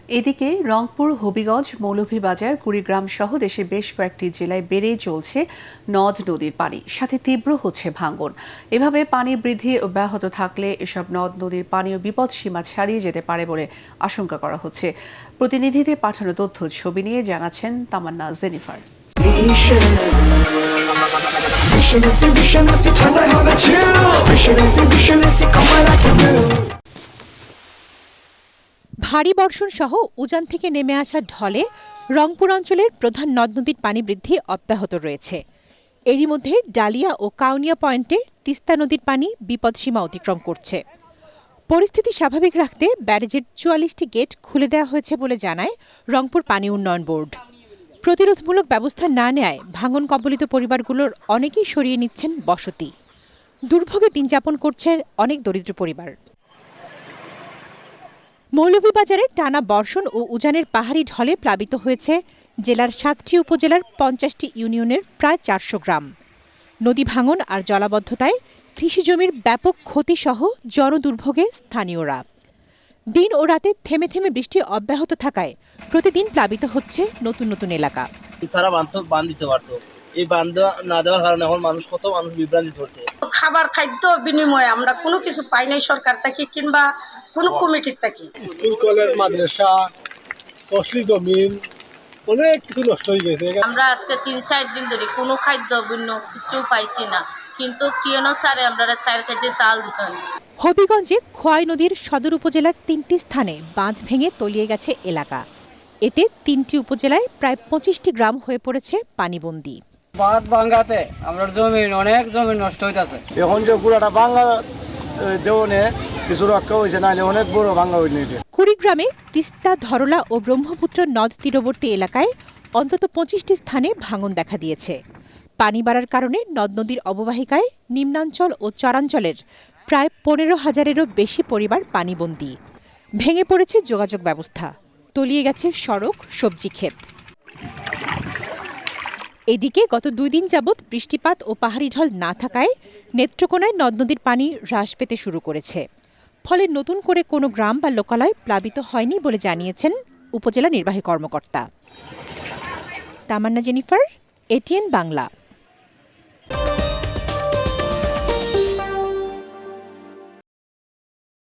এদিকে রংপুর, হবিগঞ্জ, মৌলভীবাজার, কুড়িগ্রাম সহ দেশের বেশ কয়েকটি জেলায় বেড়েই চলছে নদ নদীর পানি, সাথে তীব্র হচ্ছে ভাঙন। এভাবে পানি বৃদ্ধি অব্যাহত থাকলে এসব নদ নদীর পানীয় বিপদ সীমা ছাড়িয়ে যেতে পারে বলে আশঙ্কা করা হচ্ছে। প্রতিনিধিদের পাঠানো তথ্য ছবি নিয়ে জানাচ্ছেন তামান্না জেনিফার। ভারী বর্ষণ সহ উজান থেকে নেমে আসা ঢলে রংপুর অঞ্চলের প্রধান নদ নদীর পানি বৃদ্ধি অব্যাহত রয়েছে। এরই মধ্যে ডালিয়া ও কাউনিয়া পয়েন্টে তিস্তা নদীর পানি বিপদসীমা অতিক্রম করছে। পরিস্থিতি স্বাভাবিক রাখতে ব্যারেজের ৪৪টি গেট খুলে দেওয়া হয়েছে বলে জানায় রংপুর পানি উন্নয়ন বোর্ড। প্রতিরোধমূলক ব্যবস্থা না নেয় ভাঙন কবলিত পরিবারগুলোর অনেকেই সরিয়ে নিচ্ছেন বসতি। দুর্ভোগে দিন যাপন করছে অনেক দরিদ্র পরিবার। মৌলভীবাজারে টানা বর্ষণ ও উজানের পাহাড়ি ঢলে প্লাবিত হয়েছে জেলার ৭টি উপজেলার ৫০টি ইউনিয়নের প্রায় ৪০০ গ্রাম। নদী ভাঙন আর জলাবদ্ধতায় কৃষিজমির ব্যাপক ক্ষতিসহ জনদুর্ভোগে স্থানীয়রা। দিন ও রাতে থেমে থেমে বৃষ্টি অব্যাহত থাকায় প্রতিদিন প্লাবিত হচ্ছে নতুন নতুন এলাকা। তারা বাঁধ দিতে পারতো, এই বাঁধ না দেওয়ার কারণে এখন কত মানুষ বিভ্রান্তি হচ্ছে। খাবার খাদ্য বিনিময়ে আমরা কোনো কিছু পাই নাই সরকার থেকে কিংবা কোনো কমিটির থেকে। স্কুল, কলেজ, মাদ্রাসা, ফসলি জমিন অনেক কিছু নষ্ট হয়ে গেছে। আমরা আজকে ৩-৪ দিন ধরে কোনো খাদ্য ভিন্ন কিছু পাইছি না, কিন্তু টিএনও স্যারে আমরা ৪ কেজি চাল দিচ্ছেন। হবিগঞ্জে খোয়াই নদীর সদর উপজেলার ৩টি স্থানে বাঁধ ভেঙে তলিয়ে গেছে এলাকা। এতে 3টি উপজেলায় প্রায় 25টি গ্রাম হয়ে পড়েছে পানিবন্দী। বাঁধ ভাঙাতে আমরা অনেক জমি নষ্ট হইতেছে। এখন যে পুরাটা বাংলা দেওনে কিছু রক্ষা হয়েছে, নাহলে অনেক বড় ভাঙা হয়েছে। কুড়িগ্রামে তিস্তা, ধরলা ও ব্রহ্মপুত্র নদ তীরবর্তী এলাকায় অন্তত 25টি স্থানে ভাঙন দেখা দিয়েছে। পানি বাড়ার কারণে নদ নদীর অববাহিকায় নিম্নাঞ্চল ও চরাঞ্চলের প্রায় 15,000-এরও বেশি পরিবার পানিবন্দী। ভেঙে পড়েছে যোগাযোগ ব্যবস্থা, তলিয়ে গেছে সড়ক, সবজি ক্ষেত। এদিকে গত 2 দিন যাবৎ বৃষ্টিপাত ও পাহাড়ি ঢল না থাকায় নেত্রকোনায় নদ নদীর পানি হ্রাস পেতে শুরু করেছে। ফলে নতুন করে কোনো গ্রাম বা লোকালয় প্লাবিত হয়নি বলে জানিয়েছেন উপজেলা নির্বাহী কর্মকর্তা। তামান্না জেনিফার, এটিএন বাংলা।